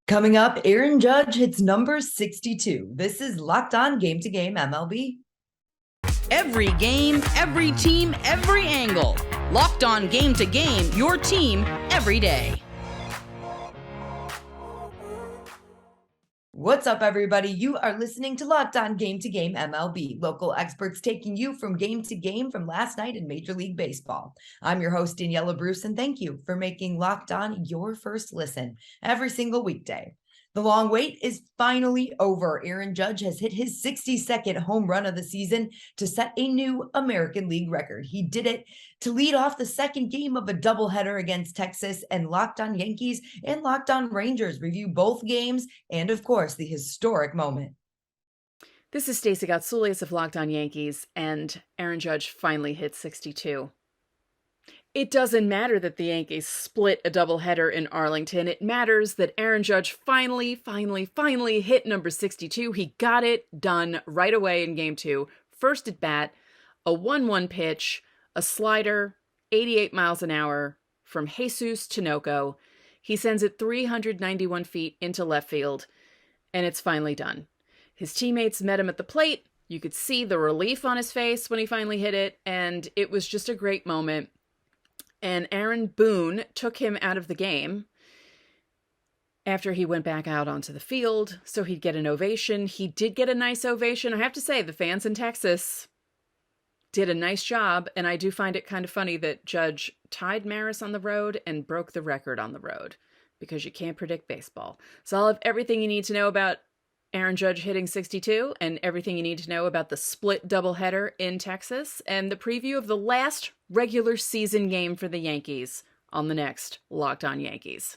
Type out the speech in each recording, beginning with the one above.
Coming up, Aaron Judge hits number 62. This is Locked On Game to Game MLB. Every game, every team, every angle. Locked On Game to Game, your team every day. What's up, everybody? You are listening to Locked On Game to Game MLB, local experts taking you from game to game from last night in Major League Baseball. I'm your host, Daniella Bruce, and thank you for making Locked On your first listen every single weekday. The long wait is finally over. Aaron Judge has hit his 62nd home run of the season to set a new American League record. He did it to lead off the second game of a doubleheader against Texas, and Locked On Yankees and Locked On Rangers review both games and, of course, the historic moment. This is Stacey Gotsoulias of Locked On Yankees, and Aaron Judge finally hit 62. It doesn't matter that the Yankees split a doubleheader in Arlington. It matters that Aaron Judge finally hit number 62. He got it done right away in Game 2. First at bat, a 1-1 pitch, a slider, 88 miles an hour from Jesus Tinoco. He sends it 391 feet into left field, and it's finally done. His teammates met him at the plate. You could see the relief on his face when he finally hit it, and it was just a great moment. And Aaron Boone took him out of the game after he went back out onto the field, so he'd get an ovation. He did get a nice ovation. I have to say, the fans in Texas did a nice job, and I do find it kind of funny that Judge tied Maris on the road and broke the record on the road, because you can't predict baseball. So I'll have everything you need to know about Aaron Judge hitting 62 and everything you need to know about the split doubleheader in Texas and the preview of the last regular season game for the Yankees on the next Locked On Yankees.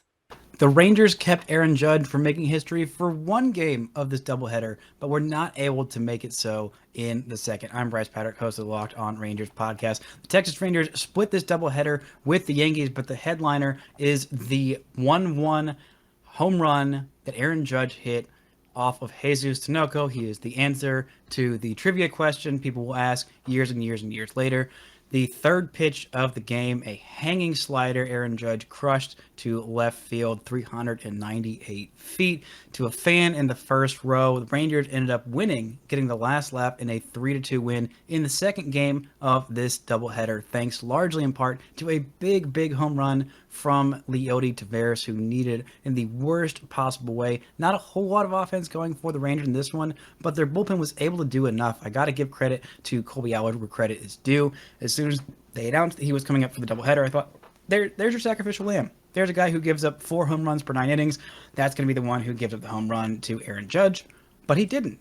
The Rangers kept Aaron Judge from making history for one game of this doubleheader, but were not able to make it so in the second. I'm Bryce Patrick, host of the Locked On Rangers podcast. The Texas Rangers split this doubleheader with the Yankees, but the headliner is the 1-1 home run that Aaron Judge hit off of Jesus Tinoco. He is the answer to the trivia question people will ask years and years and years later. The third pitch of the game, a hanging slider, Aaron Judge crushed to left field, 398 feet to a fan in the first row. The Rangers ended up winning, getting the last lap in a 3-2 win in the second game of this doubleheader, thanks largely in part to a big home run from Leody Taveras, who needed in the worst possible way. Not a whole lot of offense going for the Rangers in this one, but their bullpen was able to do enough. I got to give credit to Colby Allard where credit is due. As soon as they announced that he was coming up for the doubleheader, I thought, there's your sacrificial lamb. There's a guy who gives up 4 home runs per 9 innings. That's going to be the one who gives up the home run to Aaron Judge. But he didn't.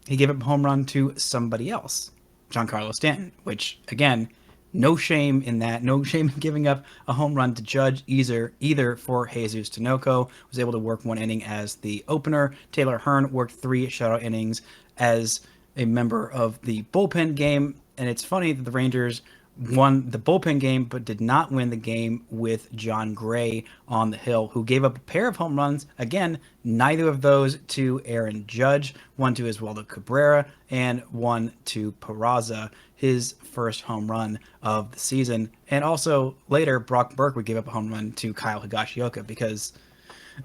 He gave up a home run to somebody else, Giancarlo Stanton, which, again, no shame in that. No shame in giving up a home run to Judge either for Jesus Tinoco. Was able to work 1 inning as the opener. Taylor Hearn worked 3 shutout innings as a member of the bullpen game. And it's funny that the Rangers won the bullpen game, but did not win the game with John Gray on the hill, who gave up a pair of home runs. Again, neither of those to Aaron Judge, one to Oswaldo Cabrera and one to Peraza, his first home run of the season. And also later, Brock Burke would give up a home run to Kyle Higashioka because,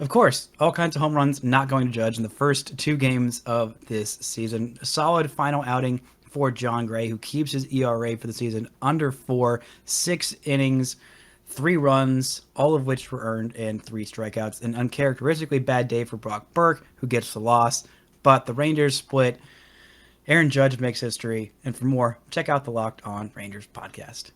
of course, all kinds of home runs not going to Judge in the first 2 games of this season. A solid final outing for John Gray, who keeps his ERA for the season under 4, 6 innings, 3 runs, all of which were earned, and 3 strikeouts. An uncharacteristically bad day for Brock Burke, who gets the loss. But the Rangers split. Aaron Judge makes history. And for more, check out the Locked On Rangers podcast.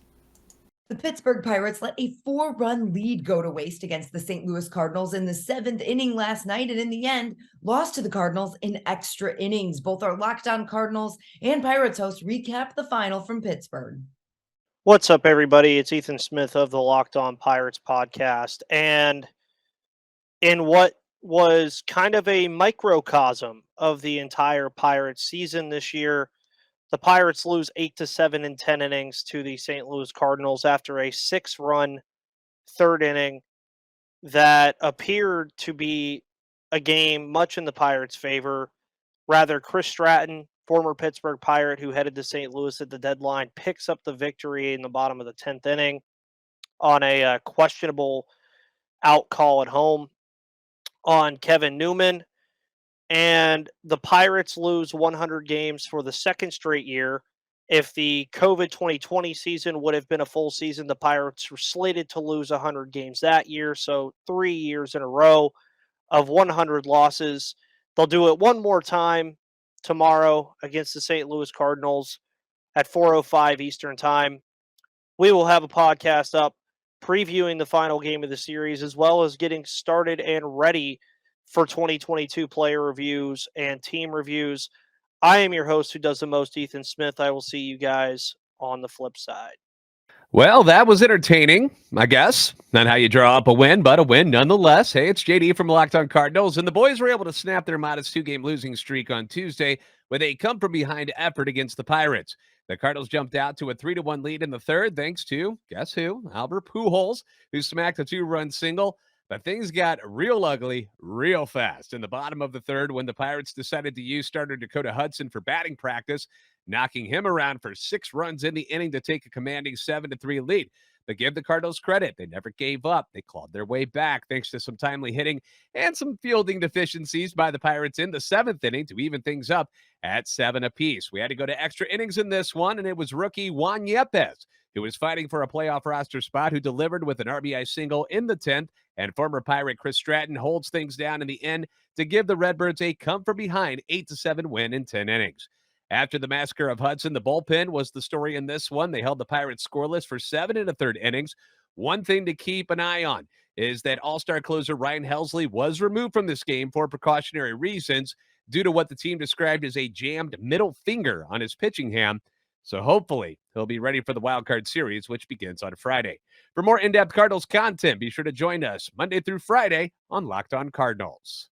The Pittsburgh Pirates let a 4-run lead go to waste against the St. Louis Cardinals in the 7th inning last night, and in the end, lost to the Cardinals in extra innings. Both our Locked On Cardinals and Pirates host recap the final from Pittsburgh. What's up, everybody? It's Ethan Smith of the Locked On Pirates podcast. And in what was kind of a microcosm of the entire Pirates season this year, the Pirates lose 8-7 in 10 innings to the St. Louis Cardinals after a 6-run third inning that appeared to be a game much in the Pirates' favor. Rather, Chris Stratton, former Pittsburgh Pirate who headed to St. Louis at the deadline, picks up the victory in the bottom of the 10th inning on a questionable out call at home. on Kevin Newman. And the Pirates lose 100 games for the second straight year. If the COVID 2020 season would have been a full season, the Pirates were slated to lose 100 games that year. So 3 years in a row of 100 losses. They'll do it one more time tomorrow against the St. Louis Cardinals at 4:05 Eastern Time. We will have a podcast up previewing the final game of the series, as well as getting started and ready for 2022 player reviews and team reviews. I am your host who does the most, Ethan Smith. I will see you guys on the flip side. Well, that was entertaining, I guess. Not how you draw up a win, but a win nonetheless. Hey, it's JD from Locked On Cardinals, and the boys were able to snap their modest 2-game losing streak on Tuesday with a come-from-behind effort against the Pirates. The Cardinals jumped out to a 3-1 lead in the third thanks to, guess who? Albert Pujols, who smacked a 2-run single. But things got real ugly real fast in the bottom of the third when the Pirates decided to use starter Dakota Hudson for batting practice, knocking him around for 6 runs in the inning to take a commanding 7-3 lead. But give the Cardinals credit. They never gave up. They clawed their way back thanks to some timely hitting and some fielding deficiencies by the Pirates in the 7th inning to even things up at 7 apiece. We had to go to extra innings in this one, and it was rookie Juan Yepes, who was fighting for a playoff roster spot, who delivered with an RBI single in the 10th, and former Pirate Chris Stratton holds things down in the end to give the Redbirds a come-from-behind 8-7 win in 10 innings. After the massacre of Hudson, the bullpen was the story in this one. They held the Pirates scoreless for 7 1/3 innings. One thing to keep an eye on is that all-star closer Ryan Helsley was removed from this game for precautionary reasons due to what the team described as a jammed middle finger on his pitching hand. So hopefully he'll be ready for the Wild Card Series, which begins on Friday. For more in-depth Cardinals content, be sure to join us Monday through Friday on Locked On Cardinals.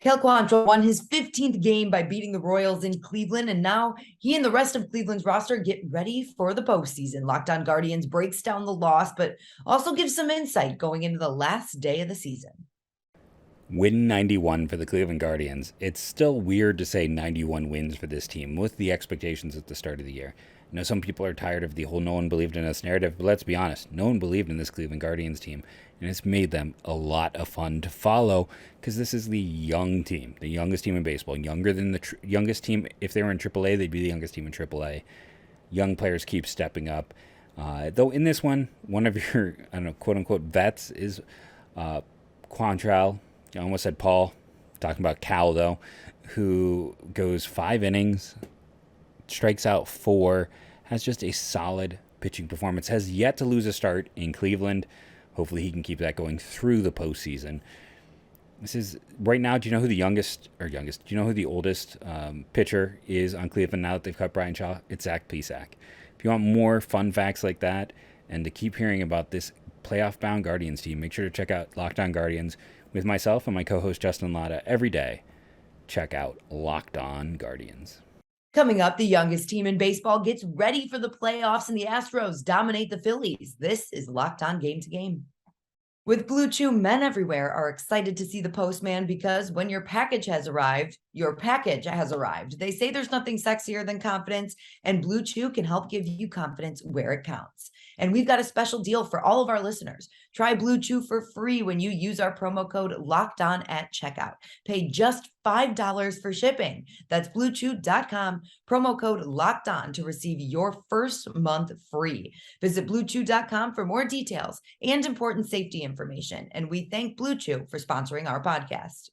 Cal Quantrill won his 15th game by beating the Royals in Cleveland, and now he and the rest of Cleveland's roster get ready for the postseason. Locked On Guardians breaks down the loss, but also gives some insight going into the last day of the season. Win 91 for the Cleveland Guardians. It's still weird to say 91 wins for this team with the expectations at the start of the year. I know some people are tired of the whole no one believed in us narrative, but let's be honest, no one believed in this Cleveland Guardians team, and it's made them a lot of fun to follow because this is the young team, the youngest team in baseball, younger than the youngest team. If they were in AAA, they'd be the youngest team in AAA. Young players keep stepping up. Though in this one of your, I don't know, quote-unquote vets is Quantrill. I almost said Paul, talking about Cal, though, who goes 5 innings, strikes out 4, has just a solid pitching performance, has yet to lose a start in Cleveland. Hopefully he can keep that going through the postseason. This is, right now, do you know who the oldest pitcher is on Cleveland now that they've cut Brian Shaw? It's Zach Plesac. If you want more fun facts like that and to keep hearing about this playoff-bound Guardians team, make sure to check out Locked On Guardians with myself and my co-host Justin Latta every day. Check out Locked On Guardians. Coming up, the youngest team in baseball gets ready for the playoffs, and the Astros dominate the Phillies. This is Locked On Game to Game. With Blue Chew, men everywhere are excited to see the postman because when your package has arrived, your package has arrived. They say there's nothing sexier than confidence, and Blue Chew can help give you confidence where it counts. And we've got a special deal for all of our listeners. Try Blue Chew for free when you use our promo code LOCKEDON at checkout. Pay just $5 for shipping. That's BlueChew.com, promo code LOCKEDON to receive your first month free. Visit BlueChew.com for more details and important safety information. And we thank Blue Chew for sponsoring our podcast.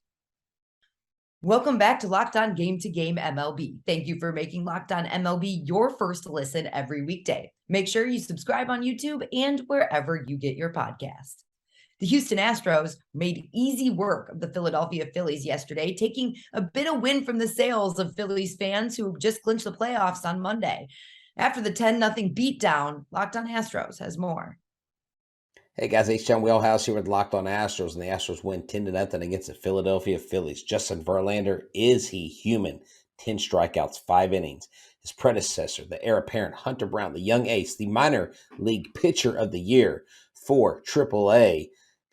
Welcome back to Locked On Game to Game MLB. Thank you for making Locked On MLB your first listen every weekday. Make sure you subscribe on YouTube and wherever you get your podcast. The Houston Astros made easy work of the Philadelphia Phillies yesterday, taking a bit of win from the sails of Phillies fans who just clinched the playoffs on Monday. After the 10-0 beatdown, Locked On Astros has more. Hey guys, H-Town Wheelhouse here with Locked On Astros, and the Astros win 10-0 against the Philadelphia Phillies. Justin Verlander, is he human? 10 strikeouts, 5 innings. His predecessor, the heir apparent Hunter Brown, the young ace, the minor league pitcher of the year for AAA,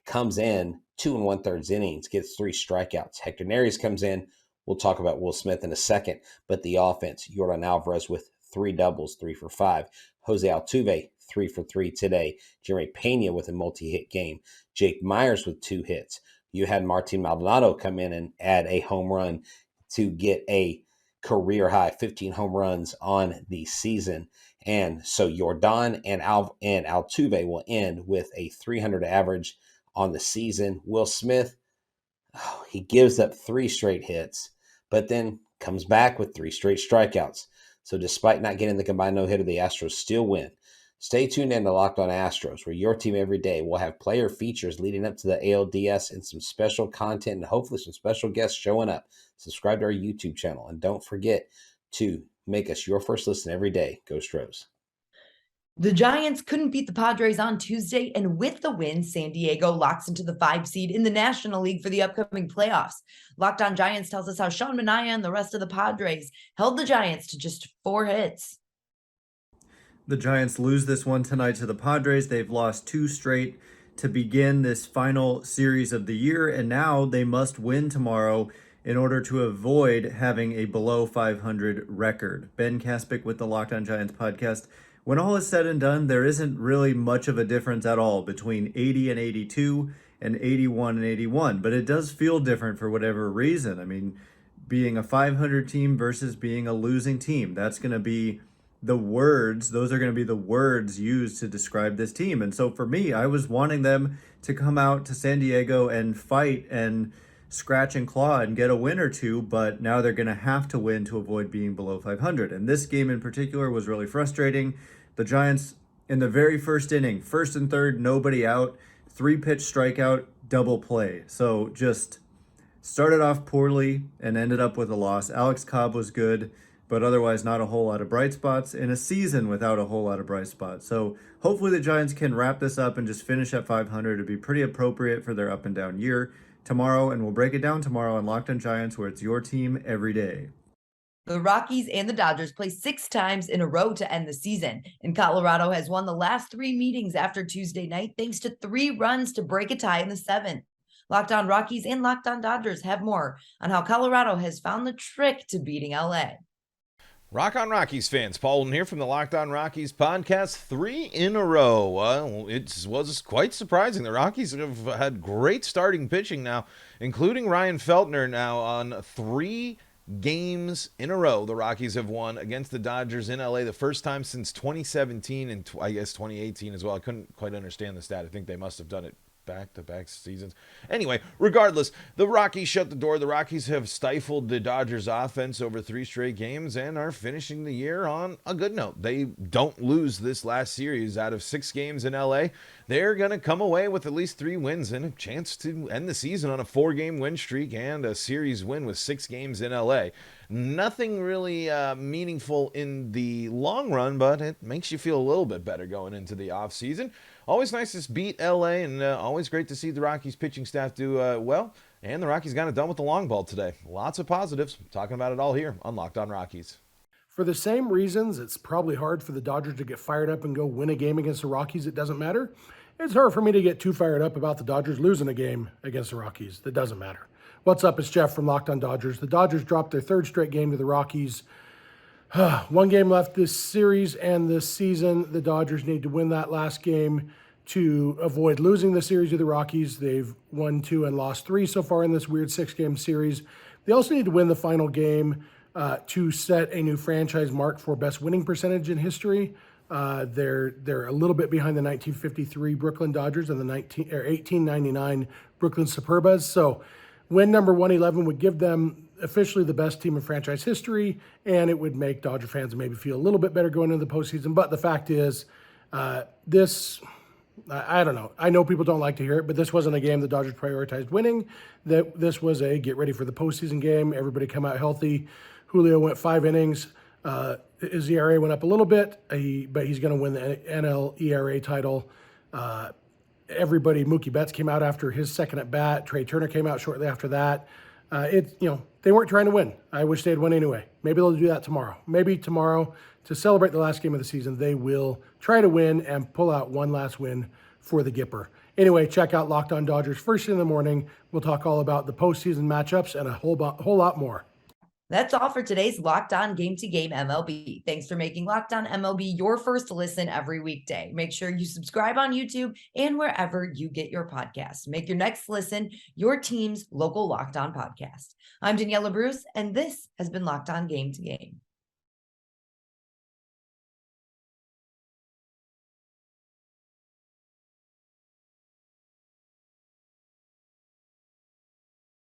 comes in 2 1/3 innings, gets 3 strikeouts. Hector Neris comes in. We'll talk about Will Smith in a second, but the offense, Yordan Alvarez with 3 doubles, 3 for 5. Jose Altuve, 3 for 3 today. Jeremy Pena with a multi-hit game. Jake Myers with 2 hits. You had Martin Maldonado come in and add a home run to get a career high 15 home runs on the season. And so Yordan and Altuve will end with a 300 average on the season. Will Smith, he gives up 3 straight hits, but then comes back with 3 straight strikeouts. So despite not getting the combined no-hitter, the Astros still win. Stay tuned in to Locked On Astros, where your team every day will have player features leading up to the ALDS and some special content and hopefully some special guests showing up. Subscribe to our YouTube channel and don't forget to make us your first listen every day. Go Stros. The Giants couldn't beat the Padres on Tuesday, and with the win, San Diego locks into the 5 seed in the National League for the upcoming playoffs. Locked On Giants tells us how Sean Manaea and the rest of the Padres held the Giants to just 4 hits. The Giants lose this one tonight to the Padres. They've lost 2 straight to begin this final series of the year, and now they must win tomorrow in order to avoid having a below 500 record. Ben Kaspick with the Locked On Giants podcast. When all is said and done, there isn't really much of a difference at all between 80 and 82 and 81 and 81, but it does feel different for whatever reason. I mean, being a 500 team versus being a losing team, that's going to be the words, those are going to be the words used to describe this team. And so for me, I was wanting them to come out to San Diego and fight and scratch and claw and get a win or two, but now they're going to have to win to avoid being below 500. And this game in particular was really frustrating. The Giants, in the very first inning, first and third, nobody out, 3-pitch strikeout, double play. So just started off poorly and ended up with a loss. Alex Cobb was good, but otherwise not a whole lot of bright spots in a season without a whole lot of bright spots. So hopefully the Giants can wrap this up and just finish at 500. It'd be pretty appropriate for their up and down year tomorrow, and we'll break it down tomorrow on Locked On Giants, where it's your team every day. The Rockies and the Dodgers play 6 times in a row to end the season, and Colorado has won the last 3 meetings after Tuesday night thanks to 3 runs to break a tie in the 7th. Locked On Rockies and Locked On Dodgers have more on how Colorado has found the trick to beating LA. Rock on Rockies fans, Paul Olden here from the Locked On Rockies podcast, 3 in a row. Well, it was quite surprising. The Rockies have had great starting pitching now, including Ryan Feltner now on 3 games in a row. The Rockies have won against the Dodgers in LA the first time since 2017 and I guess 2018 as well. I couldn't quite understand the stat. I think they must have done it back-to-back seasons. Anyway, regardless, the Rockies shut the door. The Rockies have stifled the Dodgers offense over 3 straight games and are finishing the year on a good note. They don't lose this last series. Out of 6 games in LA, they're going to come away with at least 3 wins and a chance to end the season on a 4-game win streak and a series win with 6 games in LA. Nothing really meaningful in the long run, but it makes you feel a little bit better going into the offseason. Always nice to beat LA, and always great to see the Rockies pitching staff do well. And the Rockies got it done with the long ball today. Lots of positives. Talking about it all here on Locked On Rockies. For the same reasons, it's probably hard for the Dodgers to get fired up and go win a game against the Rockies. It doesn't matter. It's hard for me to get too fired up about the Dodgers losing a game against the Rockies. That doesn't matter. What's up? It's Jeff from Locked On Dodgers. The Dodgers dropped their 3rd straight game to the Rockies. 1 game left this series and this season. The Dodgers need to win that last game to avoid losing the series to the Rockies. They've won 2 and lost 3 so far in this weird 6-game series. They also need to win the final game to set a new franchise mark for best winning percentage in history. They're a little bit behind the 1953 Brooklyn Dodgers and the 1899 Brooklyn Superbas. So win number 111 would give them officially the best team in franchise history, and it would make Dodger fans maybe feel a little bit better going into the postseason. But the fact is, I don't know. I know people don't like to hear it, but this wasn't a game the Dodgers prioritized winning. This was a get ready for the postseason game. Everybody come out healthy. Julio went 5 innings. His ERA went up a little bit, but he's going to win the NL ERA title. Mookie Betts came out after his second at bat. Trey Turner came out shortly after that. They weren't trying to win. I wish they'd win anyway. Maybe they'll do that tomorrow. Maybe tomorrow, to celebrate the last game of the season, they will try to win and pull out one last win for the Gipper. Anyway, check out Locked On Dodgers first thing in the morning. We'll talk all about the postseason matchups and a whole lot more. That's all for today's Locked On Game to Game MLB. Thanks for making Locked On MLB your first listen every weekday. Make sure you subscribe on YouTube and wherever you get your podcasts. Make your next listen your team's local Locked On podcast. I'm Daniella Bruce, and this has been Locked On Game to Game.